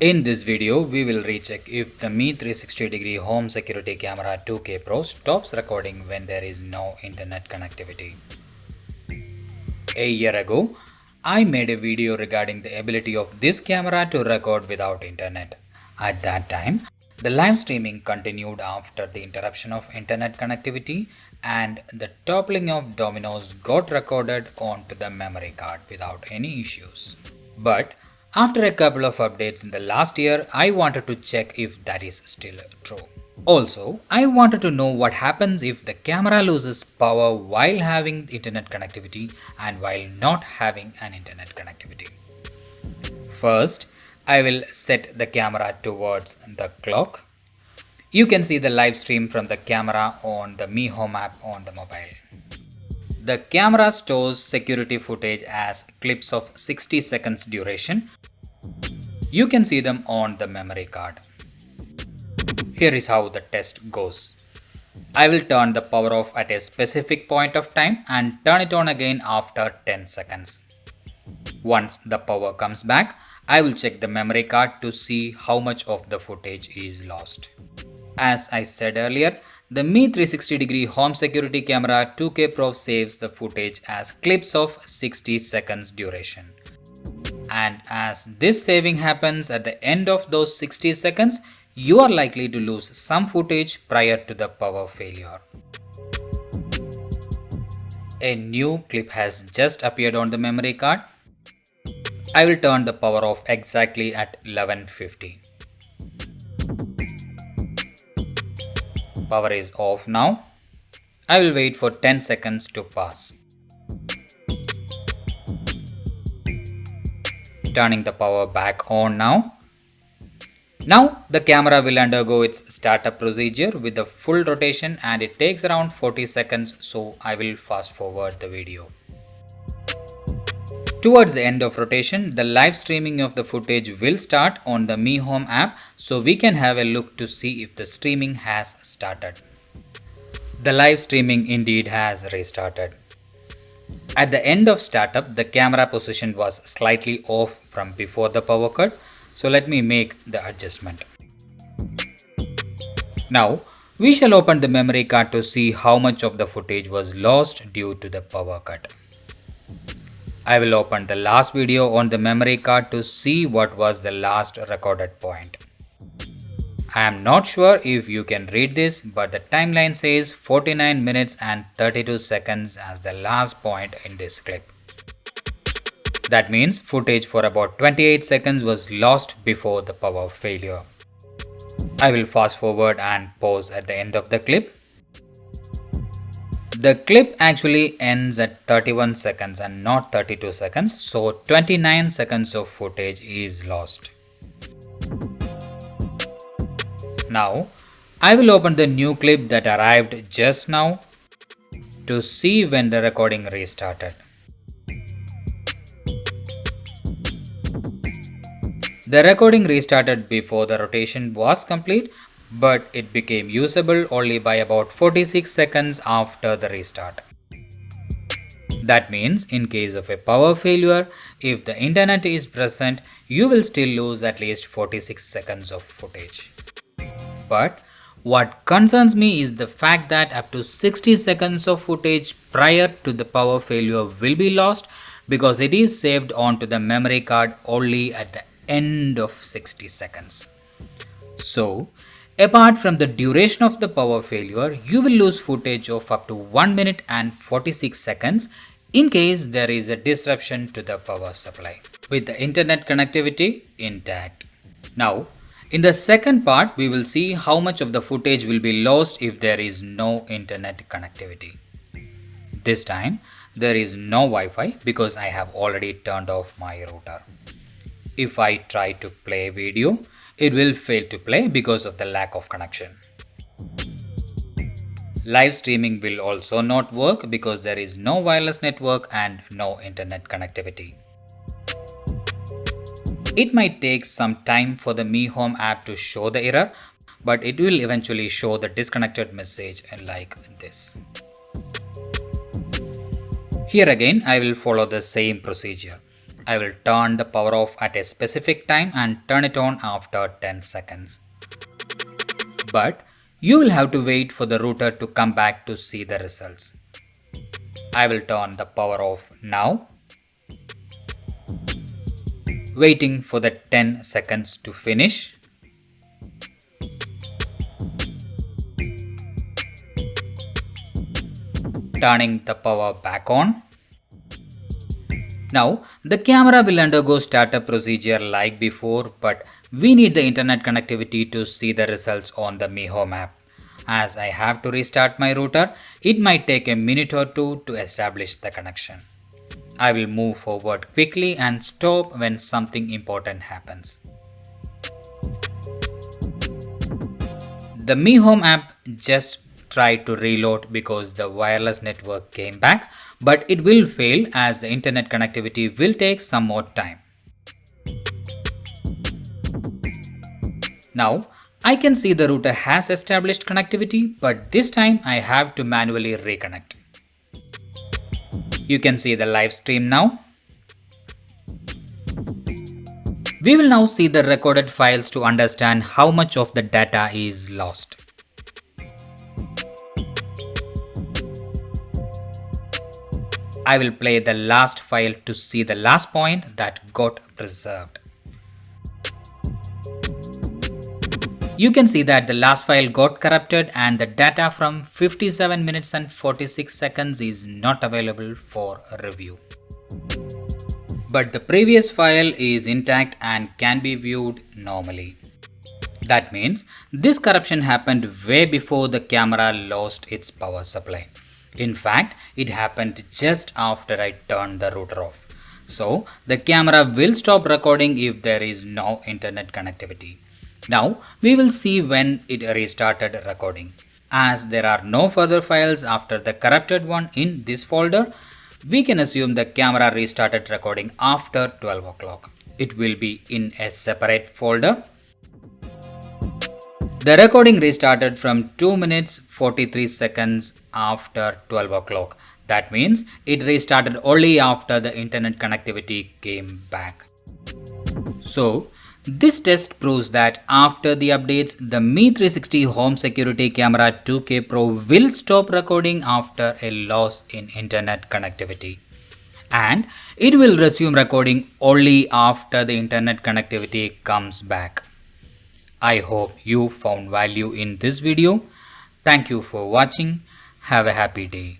In this video, we will recheck if the Mi 360-degree home security camera 2K Pro stops recording when there is no internet connectivity. A year ago, I made a video regarding the ability of this camera to record without internet. At that time, the live streaming continued after the interruption of internet connectivity and the toppling of dominoes got recorded onto the memory card without any issues. But after a couple of updates in the last year, I wanted to check if that is still true. Also, I wanted to know what happens if the camera loses power while having internet connectivity and while not having an internet connectivity. First, I will set the camera towards the clock. You can see the live stream from the camera on the Mi Home app on the mobile. The camera stores security footage as clips of 60 seconds duration. You can see them on the memory card. Here is how the test goes. I will turn the power off at a specific point of time and turn it on again after 10 seconds. Once the power comes back, I will check the memory card to see how much of the footage is lost. As I said earlier, the Mi 360-degree home security camera 2K Pro saves the footage as clips of 60 seconds duration. And as this saving happens at the end of those 60 seconds, you are likely to lose some footage prior to the power failure. A new clip has just appeared on the memory card. I will turn the power off exactly at 11:50. Power is off now. I will wait for 10 seconds to pass. Turning the power back on now. Now the camera will undergo its startup procedure with the full rotation and it takes around 40 seconds, so I will fast forward the video. Towards the end of rotation, the live streaming of the footage will start on the Mi Home app, so we can have a look to see if the streaming has started. The live streaming indeed has restarted. At the end of startup, the camera position was slightly off from before the power cut, so let me make the adjustment. Now, we shall open the memory card to see how much of the footage was lost due to the power cut. I will open the last video on the memory card to see what was the last recorded point. I am not sure if you can read this, but the timeline says 49 minutes and 32 seconds as the last point in this clip. That means footage for about 28 seconds was lost before the power failure. I will fast forward and pause at the end of the clip. The clip actually ends at 31 seconds and not 32 seconds, so 29 seconds of footage is lost. Now, I will open the new clip that arrived just now to see when the recording restarted. The recording restarted before the rotation was complete, but it became usable only by about 46 seconds after the restart. That means in case of a power failure, if the internet is present, you will still lose at least 46 seconds of footage. But what concerns me is the fact that up to 60 seconds of footage prior to the power failure will be lost because it is saved onto the memory card only at the end of 60 seconds. So, apart from the duration of the power failure, you will lose footage of up to 1 minute and 46 seconds in case there is a disruption to the power supply with the internet connectivity intact. Now, in the second part, we will see how much of the footage will be lost if there is no internet connectivity. This time, there is no Wi-Fi because I have already turned off my router. If I try to play video, it will fail to play because of the lack of connection. Live streaming will also not work because there is no wireless network and no internet connectivity. It might take some time for the Mi Home app to show the error, but it will eventually show the disconnected message like this. Here again, I will follow the same procedure. I will turn the power off at a specific time and turn it on after 10 seconds. But you will have to wait for the router to come back to see the results. I will turn the power off now, waiting for the 10 seconds to finish. Turning the power back on. Now, the camera will undergo startup procedure like before, but we need the internet connectivity to see the results on the Mi Home app. As I have to restart my router, it might take a minute or two to establish the connection. I will move forward quickly and stop when something important happens. The Mi Home app just tried to reload because the wireless network came back, but it will fail as the internet connectivity will take some more time. Now, I can see the router has established connectivity, but this time I have to manually reconnect. You can see the live stream now. We will now see the recorded files to understand how much of the data is lost. I will play the last file to see the last point that got preserved. You can see that the last file got corrupted and the data from 57 minutes and 46 seconds is not available for review. But the previous file is intact and can be viewed normally. That means this corruption happened way before the camera lost its power supply. In fact, it happened just after I turned the router off. So the camera will stop recording if there is no internet connectivity. Now we will see when it restarted recording. As there are no further files after the corrupted one in this folder, we can assume the camera restarted recording after 12 o'clock. It will be in a separate folder. The recording restarted from 2 minutes 43 seconds after 12 o'clock. That means it restarted only after the internet connectivity came back. So, this test proves that after the updates, the Mi 360 Home Security Camera 2K Pro will stop recording after a loss in internet connectivity. And it will resume recording only after the internet connectivity comes back. I hope you found value in this video. Thank you for watching. Have a happy day.